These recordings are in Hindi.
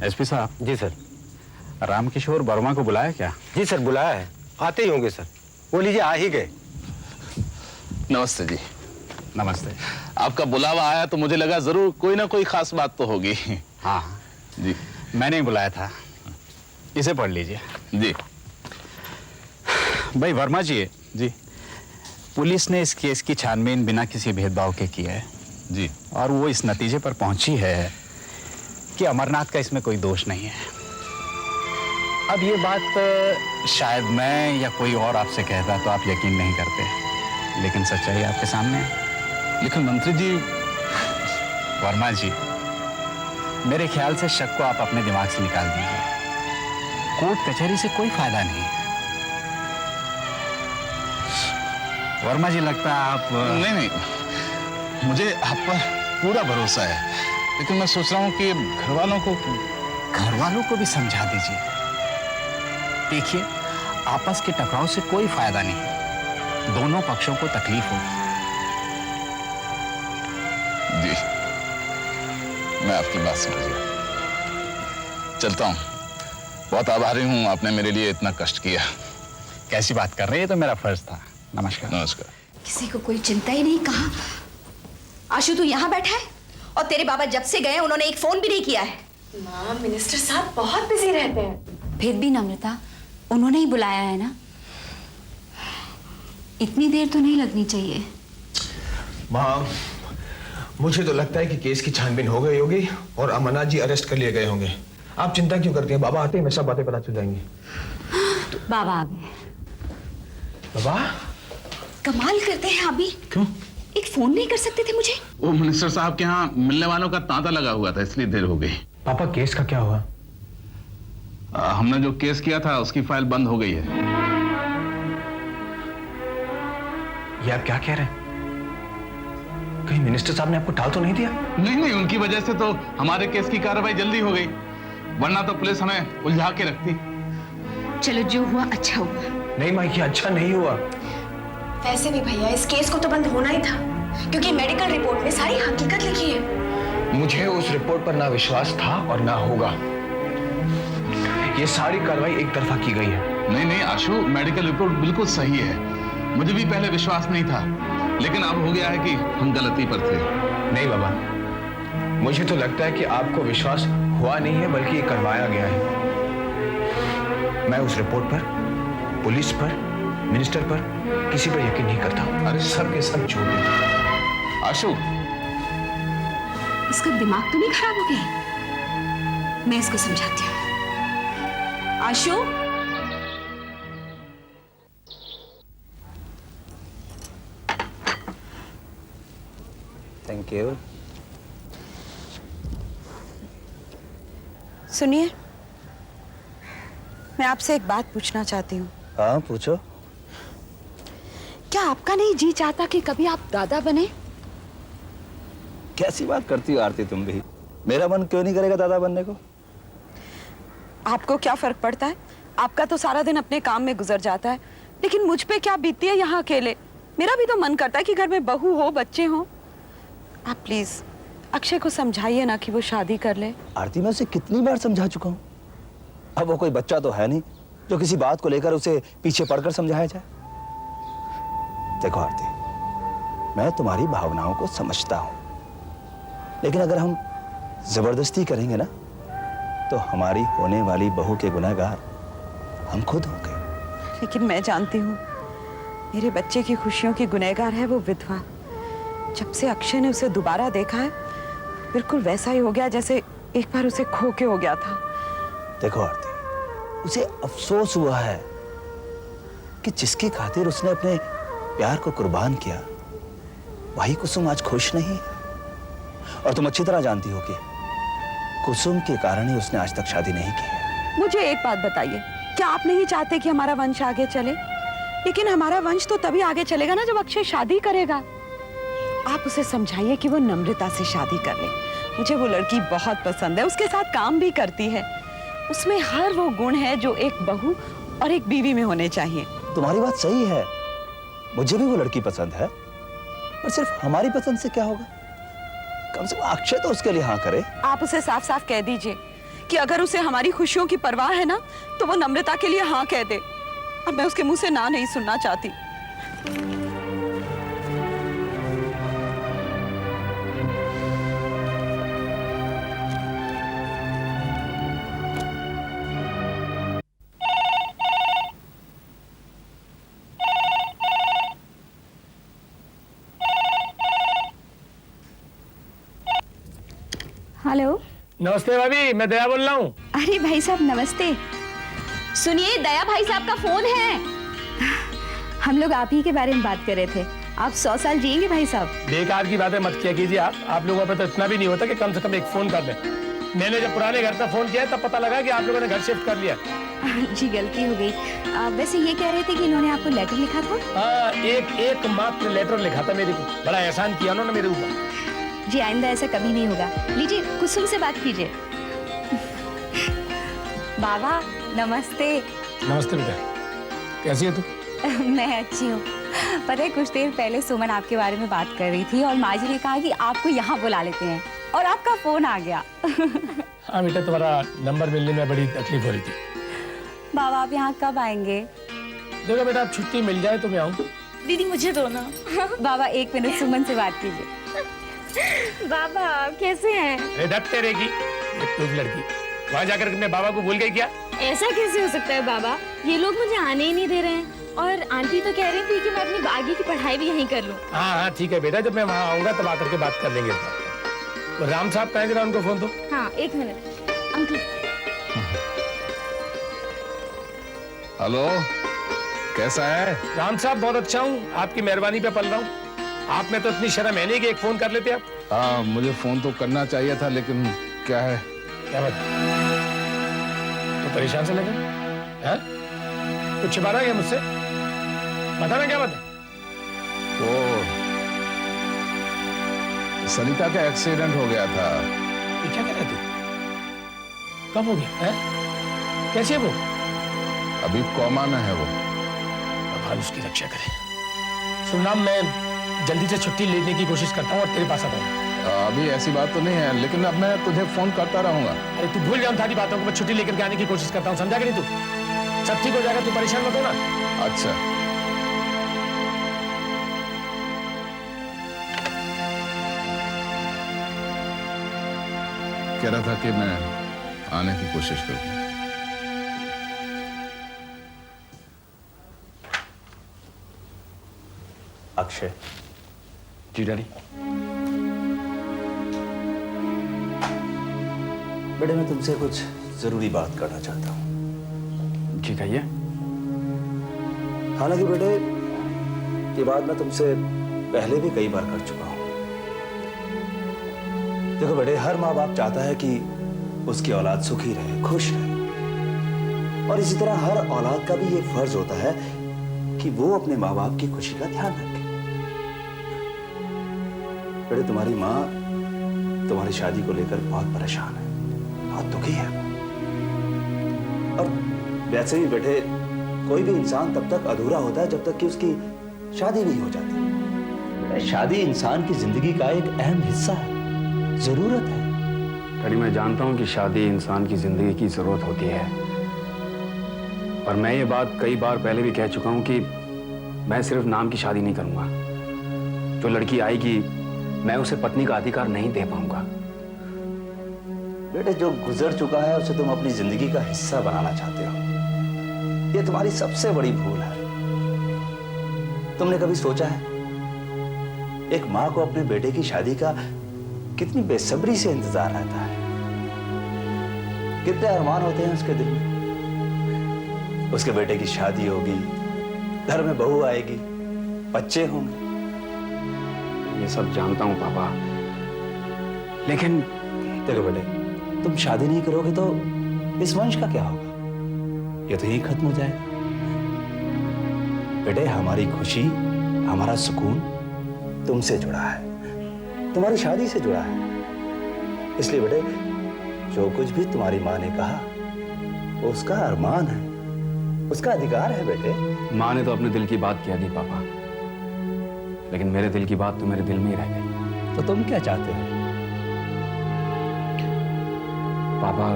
एसपी साहब। जी सर। रामकिशोर वर्मा को बुलाया क्या? जी सर बुलाया है, आते ही होंगे सर। वो लीजिए आ ही गए। नमस्ते जी। नमस्ते। आपका बुलावा आया तो मुझे लगा जरूर कोई ना कोई खास बात तो होगी। हाँ जी मैंने ही बुलाया था, इसे पढ़ लीजिए। जी। भाई वर्मा जी पुलिस ने इस केस की छानबीन बिना किसी भेदभाव के की है जी। और वो इस नतीजे पर पहुंची है कि अमरनाथ का इसमें कोई दोष नहीं है। अब ये बात शायद मैं या कोई और आपसे कहता तो आप यकीन नहीं करते, लेकिन सच्चाई आपके सामने है। लेकिन मंत्री जी। वर्मा जी, मेरे ख्याल से शक को आप अपने दिमाग से निकाल दीजिए। कोर्ट कचहरी से कोई फायदा नहीं है। वर्मा जी लगता है आप नहीं, मुझे आप पर पूरा भरोसा है, लेकिन मैं सोच रहा हूँ कि घर वालों को भी समझा दीजिए। देखिए, आपस के टकराव से कोई फायदा नहीं, दोनों पक्षों को तकलीफ होगी। जी मैं आपकी बात समझ गया, चलता हूँ। बहुत आभारी हूँ, आपने मेरे लिए इतना कष्ट किया। कैसी बात कर रहे हैं, तो मेरा फर्ज था। नमस्कार। नमस्कार। किसी को कोई चिंता ही नहीं। कहा आशु, तू यहाँ बैठा है और तेरे बाबा जब से गए उन्होंने एक फोन भी नहीं किया है। माँ, मिनिस्टर साहब बहुत बिजी रहते हैं। फिर भी नम्रता, उन्होंने ही बुलाया है ना, इतनी देर तो नहीं लगनी चाहिए। माँ, मुझे तो लगता है कि केस की छानबीन हो गई होगी और अमरनाथ जी अरेस्ट कर लिए गए होंगे। आप चिंता क्यों करती हैं? बाबा आते ही सब बातें पता चल जाएंगी। बाबा आ गए। बाबा कमाल करते हैं अभी। क्यों? एक फोन नहीं कर सकते थे मुझे? वो मिनिस्टर साहब के यहाँ मिलने वालों का तांता लगा हुआ था, इसलिए देर हो गई। पापा, केस का क्या हुआ? हमने जो केस किया था उसकी फाइल बंद हो गई है। ये आप क्या कह रहे हैं? कहीं मिनिस्टर साहब ने आपको टाल तो नहीं दिया? नहीं, उनकी वजह से तो हमारे केस की कार्रवाई जल्दी हो गई, वरना तो पुलिस हमें उलझा के रखती। चलो, जो हुआ अच्छा हुआ। नहीं माँ, ये अच्छा नहीं हुआ। वैसे भी भैया, इस केस को तो बंद होना ही था, क्योंकि मेडिकल रिपोर्ट में सारी हकीकत लिखी है। मुझे उस रिपोर्ट पर ना विश्वास था और ना होगा। ये सारी कार्रवाई एक तरफा की गई है। नहीं आशु, मेडिकल रिपोर्ट बिल्कुल सही है। मुझे भी पहले विश्वास नहीं था, लेकिन अब हो गया है कि हम गलती पर थे। नहीं बाबा, मुझे तो लगता है कि आपको विश्वास हुआ नहीं है, बल्कि ये करवाया गया है। मैं उस रिपोर्ट पर, पुलिस पर, मिनिस्टर पर, किसी पर यकीन नहीं करता। अरे सब के सब झूठ है। आशु, इसका दिमाग तो नहीं खराब हो गया? मैं इसको समझाती हूँ। आशु, थैंक यू। सुनिए, मैं आपसे एक बात पूछना चाहती हूँ। हाँ पूछो। क्या आपका नहीं जी चाहता कि कभी आप दादा बने? कैसी बात करती हो आरती तुम भी? मेरा मन क्यों नहीं करेगा दादा बनने को? आपको क्या फर्क पड़ता है? आपका तो सारा दिन अपने काम में गुजर जाता है, लेकिन मुझ पे क्या बीतती है यहाँ अकेले। मेरा भी तो मन करता है कि घर में बहू हो, बच्चे हो। आप प्लीज अक्षय को समझाइए ना कि वो शादी कर ले। आरती, मैं उसे कितनी बार समझा चुका हूँ। अब वो कोई बच्चा तो है नहीं जो किसी बात को लेकर उसे पीछे पड़कर समझाया जाए। देखो आरती, मैं तुम्हारी भावनाओं को समझता हूं, लेकिन अगर हम जबरदस्ती करेंगे ना, तो हमारी होने वाली बहू के गुनहगार हम खुद होंगे। लेकिन मैं जानती हूँ मेरे बच्चे की खुशियों की गुनहगार है वो विधवा। जब से अक्षय ने उसे दोबारा देखा है, बिल्कुल वैसा ही हो गया जैसे एक बार उसे खो के हो गया था। देखो आरती, उसे अफसोस हुआ है कि जिसकी खातिर उसने अपने प्यार को कुर्बान किया, वही कुसुम आज खुश नहीं है। और तुम अच्छी तरह जानती हो कि कुसुम के कारण ही उसने आज तक शादी नहीं की है। मुझे एक बात बताइए, क्या आप नहीं चाहते कि हमारा वंश आगे चले? लेकिन हमारा वंश तो तभी आगे चलेगा ना जब अक्षय शादी करेगा। आप उसे समझाइए कि वो नम्रता से शादी कर ले। मुझे वो लड़की बहुत पसंद है, उसके साथ काम भी करती है। उसमें हर वो गुण है जो एक बहू और एक बीवी में होने चाहिए। तुम्हारी बात सही है, मुझे भी वो लड़की पसंद है, पर सिर्फ हमारी पसंद से क्या होगा? कम से कम अक्षय तो उसके लिए हाँ करे। आप उसे साफ साफ कह दीजिए कि अगर उसे हमारी खुशियों की परवाह है ना तो वो नम्रता के लिए हाँ कह दे। अब मैं उसके मुंह से ना नहीं सुनना चाहती। हेलो। नमस्ते भाभी, मैं दया बोल रहा हूँ। अरे भाई साहब नमस्ते। सुनिए, दया भाई साहब का फोन है। हम लोग आप ही के बारे में बात कर रहे थे। आप 100 साल जिएंगे भाई साहब। बेकार की बातें मत किया कीजिए आप लोगों पे तो इतना भी नहीं होता कि कम से कम एक फोन कर दें। मैंने जब पुराने घर पर फोन किया तब पता लगा कि आप लोगों ने घर शिफ्ट कर लिया। जी गलती हो गई। वैसे ये कह रहे थे कि इन्होंने आपको लेटर लिखा था। हाँ, एक मात्र लेटर लिखा था मेरे को। बड़ा एहसान किया उन्होंने मेरे ऊपर। जी आइंदा ऐसा कभी नहीं होगा। लीजिए कुसुम से बात कीजिए। बाबा नमस्ते। नमस्ते बेटा, कैसी है तू? मैं अच्छी हूँ। पता है कुछ देर पहले सुमन आपके बारे में बात कर रही थी और माँ जी ने कहा कि आपको यहाँ बुला लेते हैं और आपका फोन आ गया। हाँ बेटा, तुम्हारा नंबर मिलने में बड़ी तकलीफ हो रही थी। बाबा आप यहाँ कब आएंगे? देखो बेटा, अब छुट्टी मिल जाए तो मैं आऊँ। दीदी मुझे दो ना। बाबा 1 मिनट सुमन से बात कीजिए। बाबा कैसे हैं? अरे धत तेरे की एक टूक लड़की, वहाँ जाकर अपने बाबा को भूल गई क्या? ऐसा कैसे हो सकता है बाबा? ये लोग मुझे आने ही नहीं दे रहे हैं और आंटी तो कह रही थी कि मैं अपनी आगे की पढ़ाई भी यहीं कर लूं। हाँ ठीक है बेटा, जब मैं वहाँ आऊंगा तब आकर के बात कर लेंगे। तो राम साहब कहें जरा उनको फोन दो। हाँ 1 मिनट अंकल। हेलो, कैसा है? राम साहब बहुत अच्छा हूँ, आपकी मेहरबानी पे पल रहा हूँ। आप में तो इतनी शर्म है नहीं कि एक फोन कर लेते आप। हाँ, मुझे फोन तो करना चाहिए था, लेकिन क्या है? क्या बात? तो परेशान से लगे हैं? कुछ छिपा रहा है क्या मुझसे? बताना क्या बात है? वो सरिता का एक्सीडेंट हो गया था। ये क्या कह रहे थे? कब हो गया है? कैसे वो? अभी कोमा में है वो। भगवान उसकी रक्षा करे। सुनना, मैं जल्दी से छुट्टी लेने की कोशिश करता हूँ और तेरे पास आता हूँ। अभी ऐसी बात तो नहीं है, लेकिन अब मैं तुझे फोन करता रहूंगा। अरे तू भूल जाऊँ सारी बातों को, मैं छुट्टी लेकर के आने की कोशिश करता हूँ, समझा कि नहीं तू? सब ठीक हो जाएगा, तू परेशान मत हो ना। अच्छा, कह रहा था कि मैं आने की कोशिश करूँ। अक्षय। जी डैडी। बेटे मैं तुमसे कुछ जरूरी बात करना चाहता हूँ। जी कहिए। हालांकि बेटे ये बात मैं तुमसे पहले भी कई बार कर चुका हूँ। देखो बेटे, हर माँ बाप चाहता है कि उसकी औलाद सुखी रहे, खुश रहे, और इसी तरह हर औलाद का भी ये फर्ज होता है कि वो अपने माँ बाप की खुशी का ध्यान रखे। बेटे तुम्हारी माँ तुम्हारी शादी को लेकर बहुत परेशान है, बहुत दुखी है। और वैसे भी बेटे कोई भी इंसान तब तक अधूरा होता है जब तक कि उसकी शादी नहीं हो जाती। शादी इंसान की जिंदगी का एक अहम हिस्सा है, जरूरत है। डैडी मैं जानता हूँ कि शादी इंसान की जिंदगी की जरूरत होती है, और मैं ये बात कई बार पहले भी कह चुका हूँ कि मैं सिर्फ नाम की शादी नहीं करूंगा। जो लड़की आएगी मैं उसे पत्नी का अधिकार नहीं दे पाऊंगा। बेटे जो गुजर चुका है उसे तुम अपनी जिंदगी का हिस्सा बनाना चाहते हो, ये तुम्हारी सबसे बड़ी भूल है। तुमने कभी सोचा है एक माँ को अपने बेटे की शादी का कितनी बेसब्री से इंतजार रहता है, कितने अरमान होते हैं उसके दिल में। उसके बेटे की शादी होगी, घर में बहू आएगी, बच्चे होंगे। ये सब जानता हूँ पापा, लेकिन देखो बेटे, तुम शादी नहीं करोगे तो इस वंश का क्या होगा? ये तो यही खत्म हो जाएगा। बेटे हमारी खुशी, हमारा सुकून तुमसे जुड़ा है, तुम्हारी शादी से जुड़ा है। इसलिए बेटे जो कुछ भी तुम्हारी माँ ने कहा वो उसका अरमान है, उसका अधिकार है। बेटे माँ ने तो अपने दिल की बात कह दी पापा, लेकिन मेरे दिल की बात तो मेरे दिल में ही रह गई। तो तुम क्या चाहते हो? पापा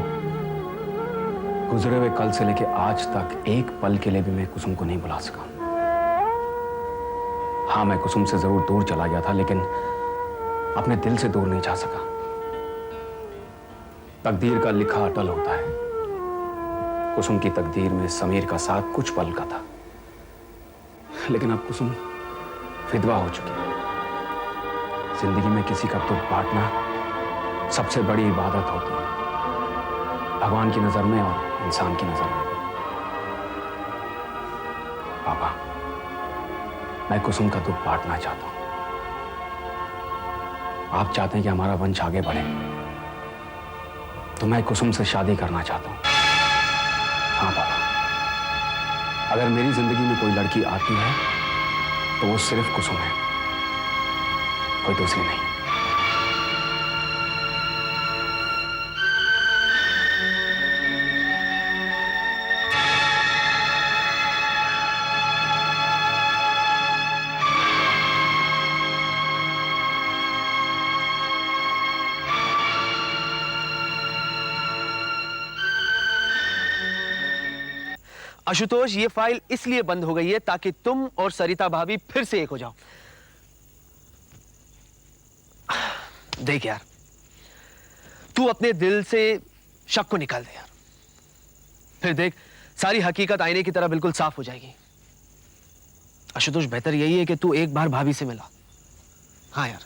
गुजरे हुए कल से लेके आज तक एक पल के लिए भी मैं कुसुम को नहीं भुला सका। हाँ, मैं कुसुम से जरूर दूर चला गया था, लेकिन अपने दिल से दूर नहीं जा सका। तकदीर का लिखा अटल होता है। कुसुम की तकदीर में समीर का साथ कुछ पल का था, लेकिन अब कुसुम विधवा हो चुकी है। जिंदगी में किसी का दुख बांटना सबसे बड़ी इबादत होती है, भगवान की नजर में और इंसान की नजर में भी। पापा, मैं कुसुम का दुख बांटना चाहता हूं। आप चाहते हैं कि हमारा वंश आगे बढ़े, तो मैं कुसुम से शादी करना चाहता हूं। हाँ पापा, अगर मेरी जिंदगी में कोई लड़की आती है तो वो सिर्फ कुसुम है, कोई दूसरी नहीं। आशुतोष, ये फाइल इसलिए बंद हो गई है ताकि तुम और सरिता भाभी फिर से एक हो जाओ। देख यार, तू अपने दिल से शक को निकाल दे यार, फिर देख सारी हकीकत आईने की तरह बिल्कुल साफ हो जाएगी। आशुतोष, बेहतर यही है कि तू एक बार भाभी से मिला। हाँ यार,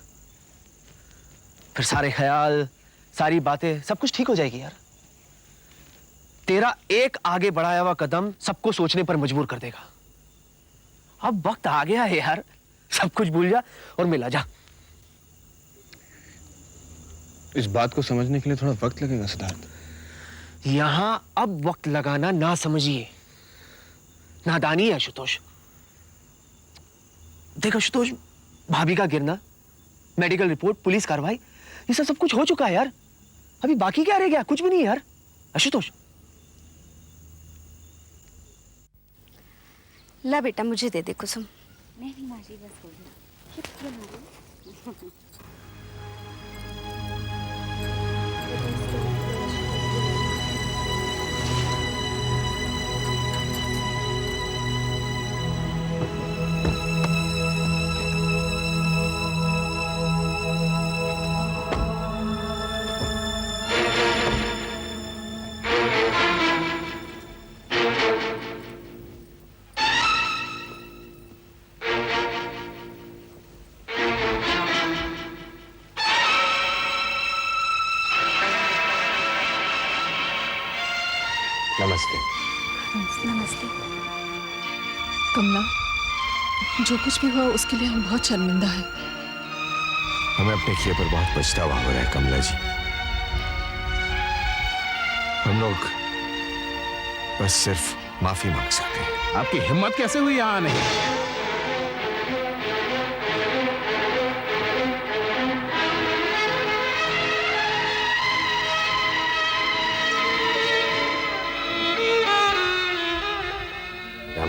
फिर सारे ख्याल, सारी बातें, सब कुछ ठीक हो जाएगी यार। तेरा एक आगे बढ़ाया हुआ कदम सबको सोचने पर मजबूर कर देगा। अब वक्त आ गया है यार, सब कुछ भूल जा और मिला जा। इस बात को समझने के लिए थोड़ा वक्त लगेगा सिद्धार्थ। यहां अब वक्त लगाना ना समझिए, नादानी है आशुतोष। देख आशुतोष, भाभी का गिरना, मेडिकल रिपोर्ट, पुलिस कार्रवाई, ये सब कुछ हो चुका है यार। अभी बाकी क्या रह गया? कुछ भी नहीं यार आशुतोष। ला बेटा, मुझे दे दे कुसुम। नहीं माँ जी, बस हो गया। नमस्ते। नमस्ते। कमला, जो कुछ भी हुआ उसके लिए हम बहुत शर्मिंदा हैं। हमें अपने किए पर बहुत पछतावा हो रहा है कमला जी। हम लोग बस सिर्फ माफी मांग सकते हैं। आपकी हिम्मत कैसे हुई यहाँ आने की?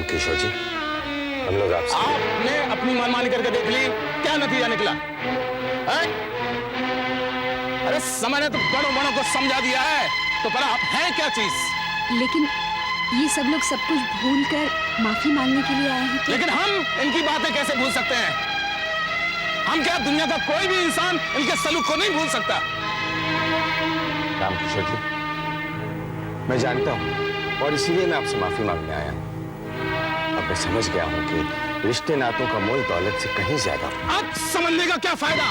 किशोर जी, हम लोग आपने अपनी मनमानी करके देख ली, क्या नतीजा निकला है? अरे समय ने तो बड़ों को समझा दिया है, तो पर आप हैं क्या चीज? लेकिन ये सब लोग सब कुछ भूल कर माफी मांगने के लिए आए हैं तो... लेकिन हम इनकी बातें कैसे भूल सकते हैं? हम क्या दुनिया का कोई भी इंसान इनके सलूक को नहीं भूल सकता? राम किशोर जी, मैं जानता हूं और इसीलिए मैं आपसे माफी मांगने आया हूं। अब मैं समझ गया हूं कि रिश्ते नातों का मोल दौलत से कहीं ज्यादा। अब समझने का क्या फायदा?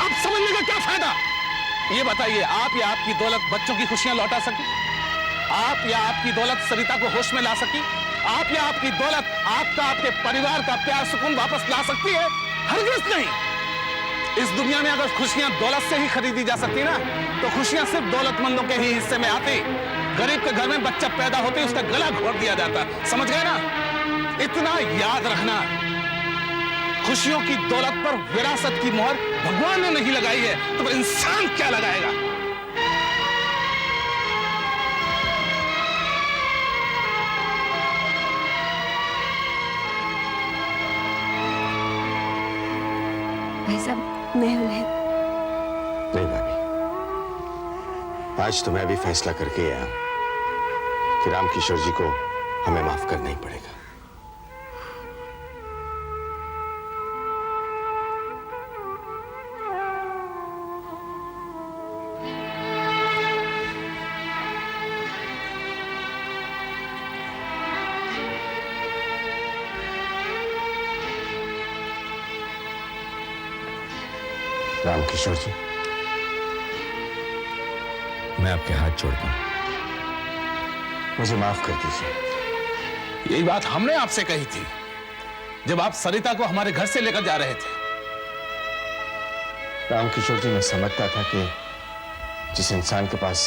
अब समझने का क्या फायदा? ये बताइए, आप या आपकी दौलत बच्चों की खुशियां लौटा सकी? आप या आपकी दौलत सरिता को होश में ला सकी? आप या आपकी दौलत आपका, आपके परिवार का प्यार सुकून वापस ला सकती है? हरगिज़ नहीं। इस दुनिया में अगर खुशियां दौलत से ही खरीदी जा सकती ना, तो खुशियां सिर्फ दौलतमंदों के ही हिस्से में आती। गरीब के घर में बच्चा पैदा होते उसका गला घोट दिया जाता। समझ गए ना? इतना याद रखना, खुशियों की दौलत पर विरासत की मोहर भगवान ने नहीं लगाई है, तो इंसान क्या लगाएगा? भाई साहब, मैं उन्हें... नहीं भाभी, आज तो मैं भी फैसला करके आया हूं कि रामकिशोर जी को हमें माफ करना ही पड़ेगा। रामकिशोर जी, मैं आपके हाथ जोड़ता हूं, मुझे माफ कर दीजिए। यही बात हमने आपसे कही थी जब आप सरिता को हमारे घर से लेकर जा रहे थे। रामकिशोर जी, मैं समझता था कि जिस इंसान के पास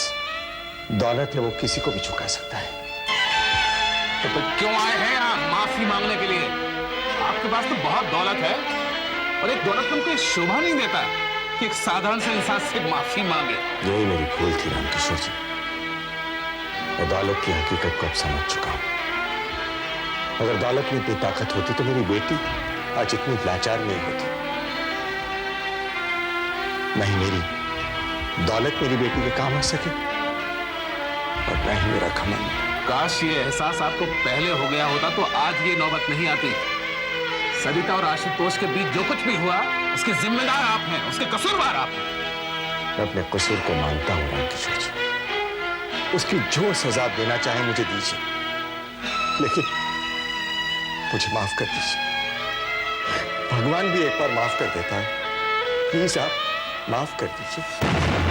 दौलत है वो किसी को भी झुका सकता है। तो फिर क्यों आए हैं आप माफी मांगने के लिए? आपके पास तो बहुत दौलत है और एक दौलत तुमको शोभा नहीं देता कि एक साधारण से इंसान से माफी मांगे। यही मेरी भूल थी रामकिशोर जी। मैं दौलत की हकीकत को अब समझ चुका हूं। अगर दौलत में इतनी ताकत होती तो मेरी बेटी आज इतनी लाचार नहीं होती। नहीं मेरी दौलत मेरी बेटी के काम आ सके और न ही मेरा घमंड। काश ये एहसास आपको पहले हो गया होता तो आज ये नौबत नहीं आती। सरिता और आशुतोष के बीच जो कुछ भी हुआ उसके जिम्मेदार आप हैं, उसके कसूरवार आप हैं। मैं अपने कसूर को मानता हूं रामकिशोर जी, उसकी जो सजा देना चाहे मुझे दीजिए, लेकिन मुझे माफ कर दीजिए। भगवान भी एक बार माफ कर देता है, प्लीज आप माफ कर दीजिए।